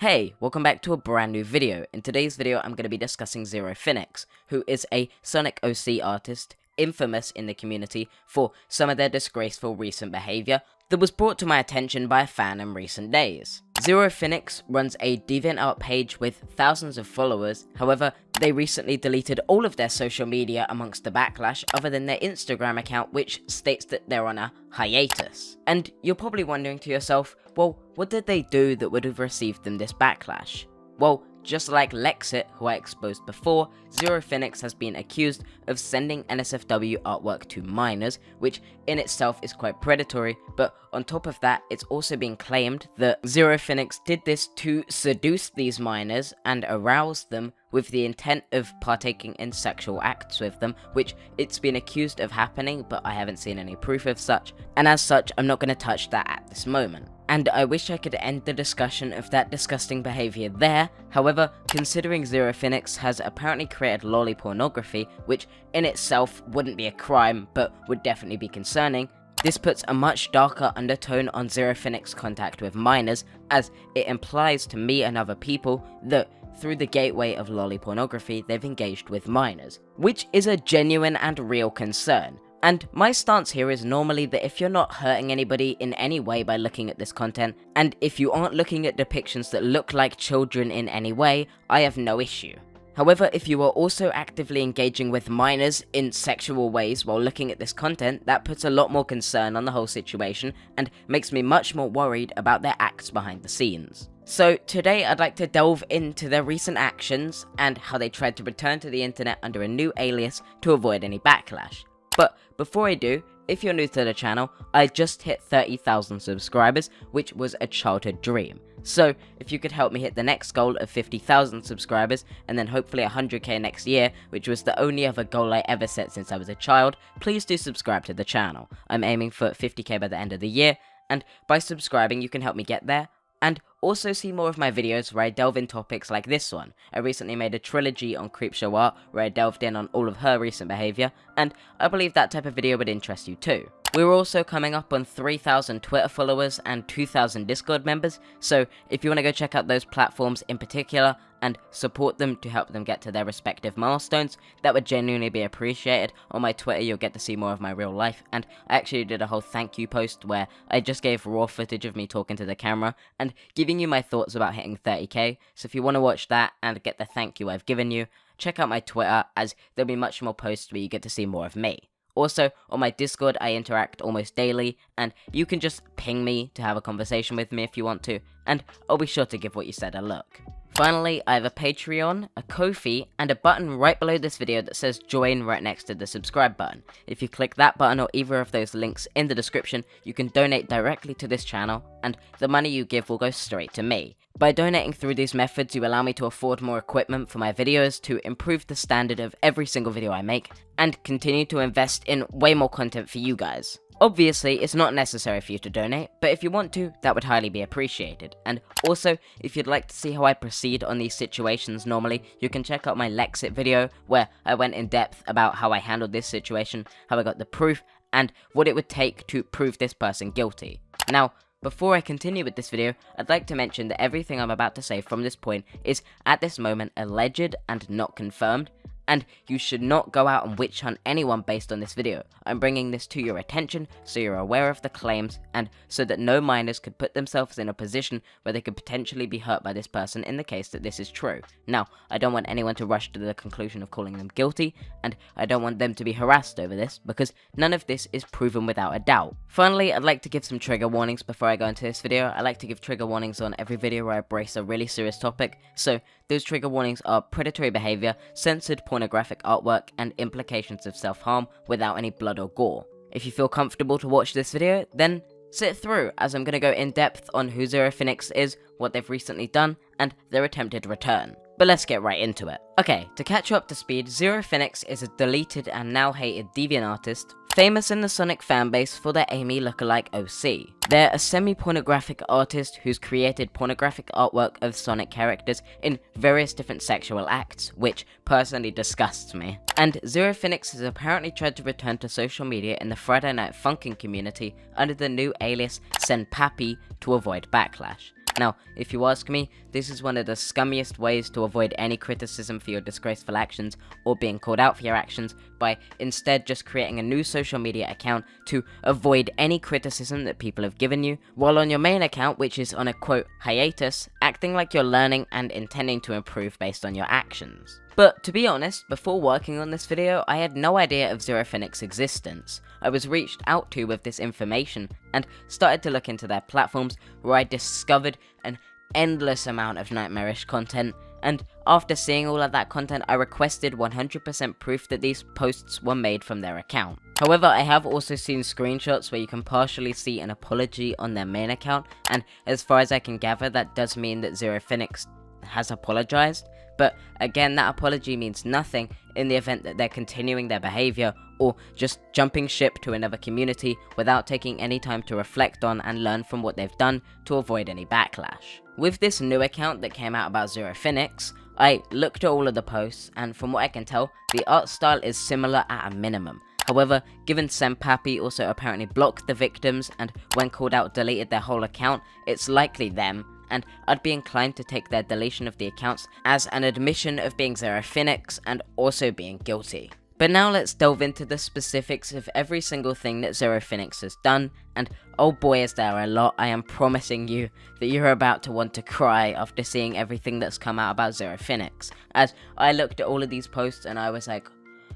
Hey, welcome back to a brand new video. In today's video, I'm going to be discussing Zer0finix, who is a Sonic OC artist, infamous in the community for some of their disgraceful recent behavior that was brought to my attention by a fan in recent days. Zer0finix runs a DeviantArt page with thousands of followers. However, they recently deleted all of their social media amongst the backlash other than their Instagram account, which states that they're on a hiatus. And you're probably wondering to yourself, well, what did they do that would have received them this backlash? Well, just like Lexit, who I exposed before, Zer0finix has been accused of sending NSFW artwork to minors, which in itself is quite predatory, but on top of that, it's also been claimed that Zer0finix did this to seduce these minors and arouse them with the intent of partaking in sexual acts with them, which it's been accused of happening, but I haven't seen any proof of such, and as such, I'm not going to touch that at this moment. And I wish I could end the discussion of that disgusting behavior there. However, considering Zer0finix has apparently created lolly pornography, which in itself wouldn't be a crime, but would definitely be concerning, this puts a much darker undertone on Zer0finix's contact with minors, as it implies to me and other people that through the gateway of lolly pornography, they've engaged with minors, which is a genuine and real concern. And my stance here is normally that if you're not hurting anybody in any way by looking at this content, and if you aren't looking at depictions that look like children in any way, I have no issue. However, if you are also actively engaging with minors in sexual ways while looking at this content, that puts a lot more concern on the whole situation and makes me much more worried about their acts behind the scenes. So today I'd like to delve into their recent actions and how they tried to return to the internet under a new alias to avoid any backlash. But before I do, if you're new to the channel, I just hit 30,000 subscribers, which was a childhood dream. So if you could help me hit the next goal of 50,000 subscribers, and then hopefully 100k next year, which was the only other goal I ever set since I was a child, please do subscribe to the channel. I'm aiming for 50k by the end of the year, and by subscribing you can help me get there. And also see more of my videos where I delve in topics like this one. I recently made a trilogy on Creepshow art where I delved in on all of her recent behavior, and I believe that type of video would interest you too. We're also coming up on 3,000 Twitter followers and 2,000 Discord members, so if you want to go check out those platforms in particular and support them to help them get to their respective milestones, that would genuinely be appreciated. On my Twitter you'll get to see more of my real life, and I actually did a whole thank you post where I just gave raw footage of me talking to the camera and giving you my thoughts about hitting 30k, so if you want to watch that and get the thank you I've given you, check out my Twitter, as there'll be much more posts where you get to see more of me. Also, on my Discord, I interact almost daily, and you can just ping me to have a conversation with me if you want to, and I'll be sure to give what you said a look. Finally, I have a Patreon, a Ko-fi, and a button right below this video that says join right next to the subscribe button. If you click that button or either of those links in the description, you can donate directly to this channel, and the money you give will go straight to me. By donating through these methods, you allow me to afford more equipment for my videos, to improve the standard of every single video I make, and continue to invest in way more content for you guys. Obviously, it's not necessary for you to donate, but if you want to, that would highly be appreciated. And also, if you'd like to see how I proceed on these situations normally, you can check out my Lexit video, where I went in depth about how I handled this situation, how I got the proof, and what it would take to prove this person guilty. Now, before I continue with this video, I'd like to mention that everything I'm about to say from this point is, at this moment, alleged and not confirmed, and you should not go out and witch hunt anyone based on this video. I'm bringing this to your attention so you're aware of the claims, and so that no minors could put themselves in a position where they could potentially be hurt by this person in the case that this is true. Now, I don't want anyone to rush to the conclusion of calling them guilty, and I don't want them to be harassed over this, because none of this is proven without a doubt. Finally, I'd like to give some trigger warnings before I go into this video. I like to give trigger warnings on every video where I brace a really serious topic, so those trigger warnings are predatory behavior, censored pornographic artwork, and implications of self-harm without any blood or gore. If you feel comfortable to watch this video, then sit through, as I'm going to go in depth on who Zer0finix is, what they've recently done, and their attempted return. But let's get right into it. Okay, to catch you up to speed, Zer0finix is a deleted and now hated deviant artist, famous in the Sonic fanbase for their Amy lookalike OC. They're a semi-pornographic artist who's created pornographic artwork of Sonic characters in various different sexual acts, which personally disgusts me. And Zer0finix has apparently tried to return to social media in the Friday Night Funkin' community under the new alias Senpapi to avoid backlash. Now, if you ask me, this is one of the scummiest ways to avoid any criticism for your disgraceful actions or being called out for your actions by instead just creating a new social media account to avoid any criticism that people have given you, while on your main account, which is on a quote hiatus, acting like you're learning and intending to improve based on your actions. But to be honest, before working on this video, I had no idea of Zer0finix's existence. I was reached out to with this information and started to look into their platforms, where I discovered an endless amount of nightmarish content, and after seeing all of that content, I requested 100% proof that these posts were made from their account. However, I have also seen screenshots where you can partially see an apology on their main account, and as far as I can gather, that does mean that Zer0finix has apologized. But again, that apology means nothing in the event that they're continuing their behavior or just jumping ship to another community without taking any time to reflect on and learn from what they've done to avoid any backlash. With this new account that came out about Zer0finix, I looked at all of the posts, and from what I can tell, the art style is similar at a minimum. However, given Senpapi also apparently blocked the victims and when called out deleted their whole account, it's likely them, and I'd be inclined to take their deletion of the accounts as an admission of being Zer0finix and also being guilty. But now let's delve into the specifics of every single thing that Zer0finix has done, and oh boy is there a lot. I am promising you that you're about to want to cry after seeing everything that's come out about Zer0finix, as I looked at all of these posts and I was like,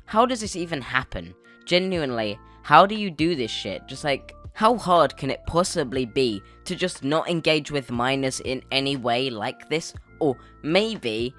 how does this even happen? Genuinely, how do you do this shit? Just like, how hard can it possibly be to just not engage with minors in any way like this? Or maybe,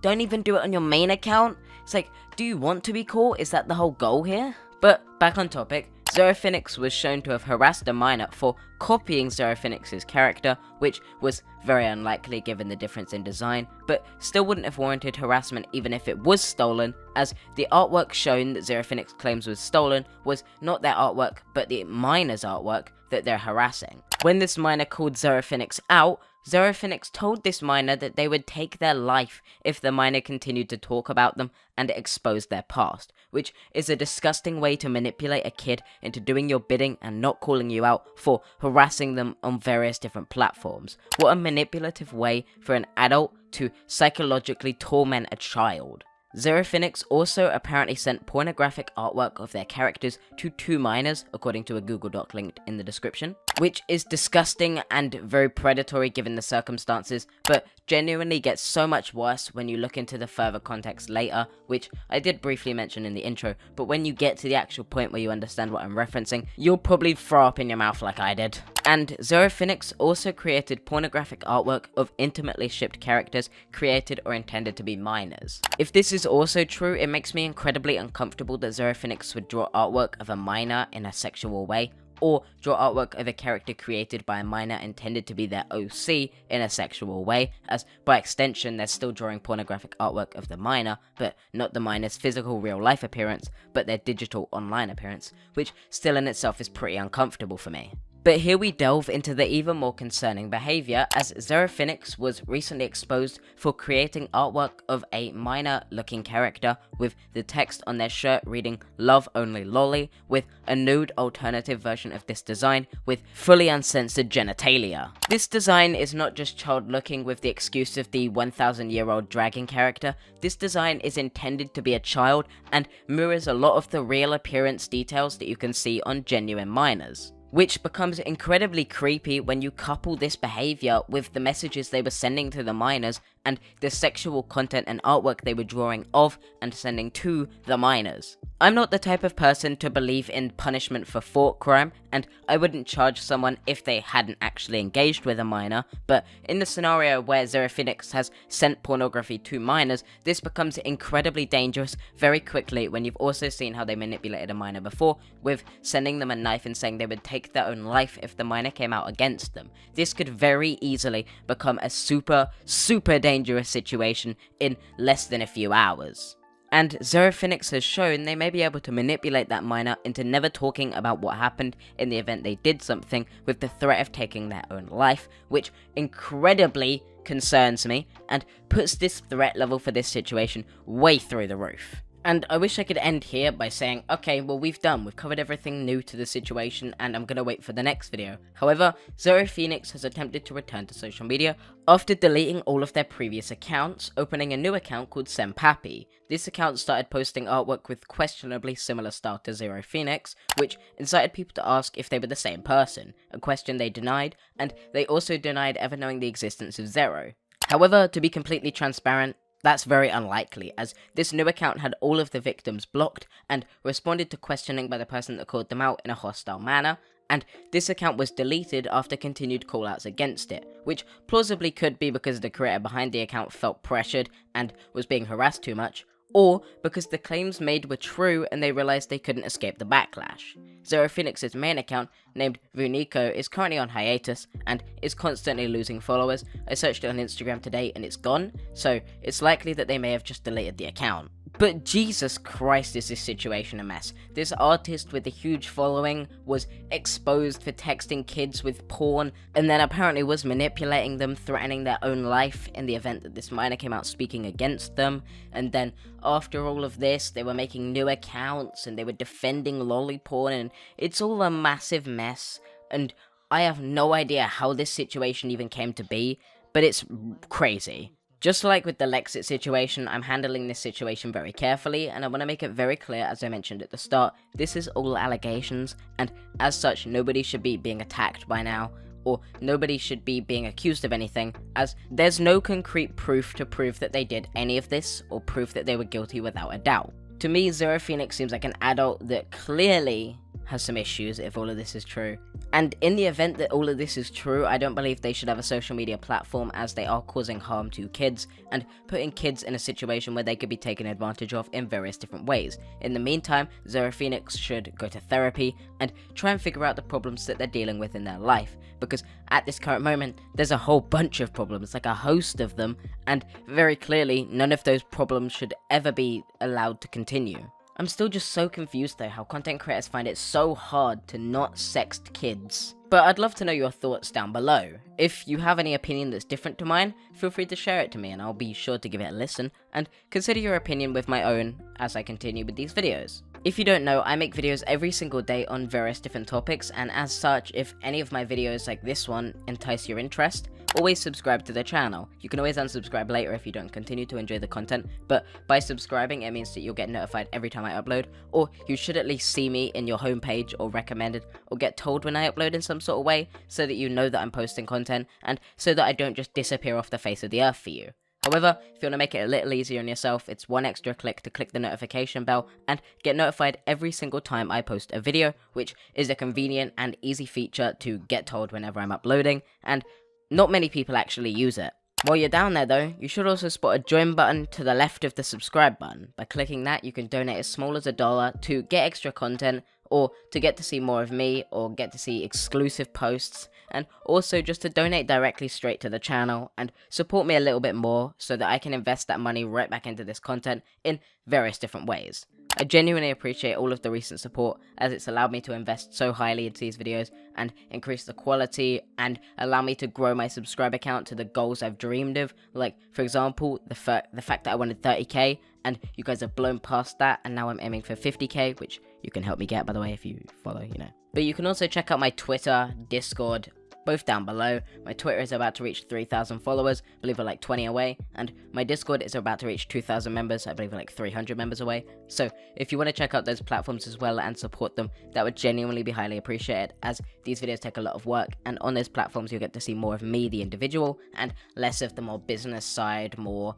don't even do it on your main account? It's like, do you want to be caught? Is that the whole goal here? But back on topic, Zer0finix was shown to have harassed a minor for copying Zer0finix's character, which was very unlikely given the difference in design, but still wouldn't have warranted harassment even if it was stolen, as the artwork shown that Zer0finix claims was stolen was not their artwork, but the minor's artwork that they're harassing. When this minor called Zer0finix out, Zer0finix told this minor that they would take their life if the minor continued to talk about them and expose their past, which is a disgusting way to manipulate a kid into doing your bidding and not calling you out for harassing them on various different platforms. What a manipulative way for an adult to psychologically torment a child. Zer0finix also apparently sent pornographic artwork of their characters to 2 minors, according to a Google Doc linked in the description, which is disgusting and very predatory given the circumstances, but genuinely gets so much worse when you look into the further context later, which I did briefly mention in the intro, but when you get to the actual point where you understand what I'm referencing, you'll probably throw up in your mouth like I did. And Zer0finix also created pornographic artwork of intimately shipped characters created or intended to be minors. If this is also true, it makes me incredibly uncomfortable that Zer0finix would draw artwork of a minor in a sexual way, or draw artwork of a character created by a minor intended to be their OC in a sexual way, as by extension they're still drawing pornographic artwork of the minor, but not the minor's physical real life appearance, but their digital online appearance, which still in itself is pretty uncomfortable for me. But here we delve into the even more concerning behavior, as Zer0finix was recently exposed for creating artwork of a minor-looking character with the text on their shirt reading "Love Only Lolly," with a nude alternative version of this design with fully uncensored genitalia. This design is not just child-looking with the excuse of the 1,000-year-old dragon character. This design is intended to be a child and mirrors a lot of the real appearance details that you can see on genuine minors, which becomes incredibly creepy when you couple this behavior with the messages they were sending to the minors and the sexual content and artwork they were drawing of and sending to the minors. I'm not the type of person to believe in punishment for thought crime, and I wouldn't charge someone if they hadn't actually engaged with a minor, but in the scenario where Zer0finix has sent pornography to minors, this becomes incredibly dangerous very quickly when you've also seen how they manipulated a minor before, with sending them a knife and saying they would take their own life if the minor came out against them. This could very easily become a super dangerous situation in less than a few hours. And Zer0finix has shown they may be able to manipulate that minor into never talking about what happened in the event they did something, with the threat of taking their own life, which incredibly concerns me and puts this threat level for this situation way through the roof. And I wish I could end here by saying, okay, well we've covered everything new to the situation and I'm gonna wait for the next video. However, Zer0finix has attempted to return to social media after deleting all of their previous accounts, opening a new account called Senpapi. This account started posting artwork with questionably similar style to Zer0finix, which incited people to ask if they were the same person, a question they denied, and they also denied ever knowing the existence of Zero. However, to be completely transparent, that's very unlikely, as this new account had all of the victims blocked and responded to questioning by the person that called them out in a hostile manner, and this account was deleted after continued callouts against it, which plausibly could be because the creator behind the account felt pressured and was being harassed too much, or because the claims made were true and they realized they couldn't escape the backlash. Zer0finix's main account, named Vunico, is currently on hiatus and is constantly losing followers. I searched it on Instagram today and it's gone, so it's likely that they may have just deleted the account. But Jesus Christ, is this situation a mess. This artist with a huge following was exposed for texting kids with porn, and then apparently was manipulating them, threatening their own life in the event that this minor came out speaking against them, and then after all of this, they were making new accounts, and they were defending lolly porn, and it's all a massive mess, and I have no idea how this situation even came to be, but it's crazy. Just like with the Lexit situation, I'm handling this situation very carefully, and I want to make it very clear, as I mentioned at the start, this is all allegations, and as such, nobody should be being attacked by now, or nobody should be being accused of anything, as there's no concrete proof to prove that they did any of this, or proof that they were guilty without a doubt. To me, Zer0finix seems like an adult that clearly has some issues if all of this is true. And in the event that all of this is true, I don't believe they should have a social media platform, as they are causing harm to kids and putting kids in a situation where they could be taken advantage of in various different ways. In the meantime, Zer0finix should go to therapy and try and figure out the problems that they're dealing with in their life, because at this current moment, there's a whole bunch of problems, like a host of them, and very clearly, none of those problems should ever be allowed to continue. I'm still just so confused though how content creators find it so hard to not sext kids. But I'd love to know your thoughts down below. If you have any opinion that's different to mine, feel free to share it to me and I'll be sure to give it a listen, and consider your opinion with my own as I continue with these videos. If you don't know, I make videos every single day on various different topics, and as such, if any of my videos like this one entice your interest, always subscribe to the channel. You can always unsubscribe later if you don't continue to enjoy the content, but by subscribing it means that you'll get notified every time I upload, or you should at least see me in your homepage or recommended, or get told when I upload in some sort of way, so that you know that I'm posting content, and so that I don't just disappear off the face of the earth for you. However, if you want to make it a little easier on yourself, it's one extra click to click the notification bell and get notified every single time I post a video, which is a convenient and easy feature to get told whenever I'm uploading, and not many people actually use it. While you're down there though, you should also spot a join button to the left of the subscribe button. By clicking that, you can donate as small as $1 to get extra content, or to get to see more of me, or get to see exclusive posts, and also just to donate directly straight to the channel and support me a little bit more so that I can invest that money right back into this content in various different ways. I genuinely appreciate all of the recent support, as it's allowed me to invest so highly into these videos and increase the quality and allow me to grow my subscriber count to the goals I've dreamed of. Like, for example, the fact that I wanted 30k and you guys have blown past that, and now I'm aiming for 50k, which you can help me get, by the way, if you follow, you know. But you can also check out my Twitter, Discord, both down below. My Twitter is about to reach 3,000 followers, I believe we're like 20 away, and my Discord is about to reach 2,000 members, I believe we're like 300 members away. So if you want to check out those platforms as well and support them, that would genuinely be highly appreciated, as these videos take a lot of work, and on those platforms you'll get to see more of me, the individual, and less of the more business side, more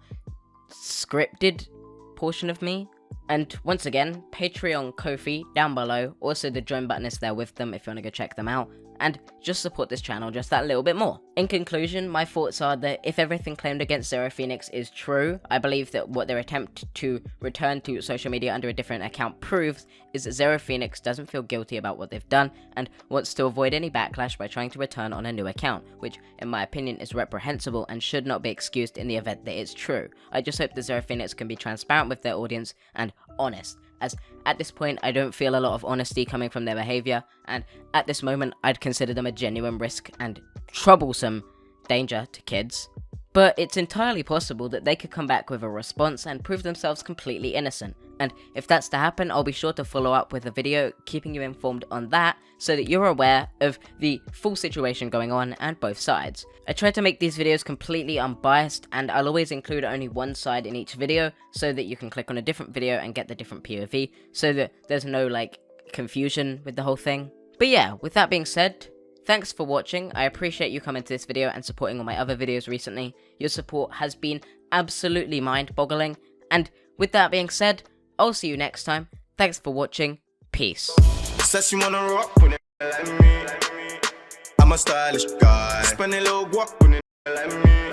scripted portion of me. And once again, Patreon, Ko-fi, down below. Also, the join button is there with them if you want to go check them out. And just support this channel just that little bit more. In conclusion, my thoughts are that if everything claimed against Zer0finix is true, I believe that what their attempt to return to social media under a different account proves is that Zer0finix doesn't feel guilty about what they've done and wants to avoid any backlash by trying to return on a new account, which in my opinion is reprehensible and should not be excused in the event that it's true. I just hope that Zer0finix can be transparent with their audience and honest, as at this point I don't feel a lot of honesty coming from their behavior, and at this moment I'd consider them a genuine risk and troublesome danger to kids. But it's entirely possible that they could come back with a response and prove themselves completely innocent, And if that's to happen, I'll be sure to follow up with a video keeping you informed on that so that you're aware of the full situation going on and both sides. I try to make these videos completely unbiased, and I'll always include only one side in each video so that you can click on a different video and get the different POV so that there's no like confusion with the whole thing. But yeah, with that being said, thanks for watching. I appreciate you coming to this video and supporting all my other videos recently. Your support has been absolutely mind-boggling, and with that being said, I'll see you next time. Thanks for watching. Peace. Says she wanna rock when it like me. I'm a stylish guy. Spend a little guap when it like me.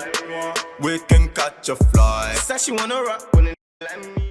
We can catch a fly. Says she wanna rock when it like me.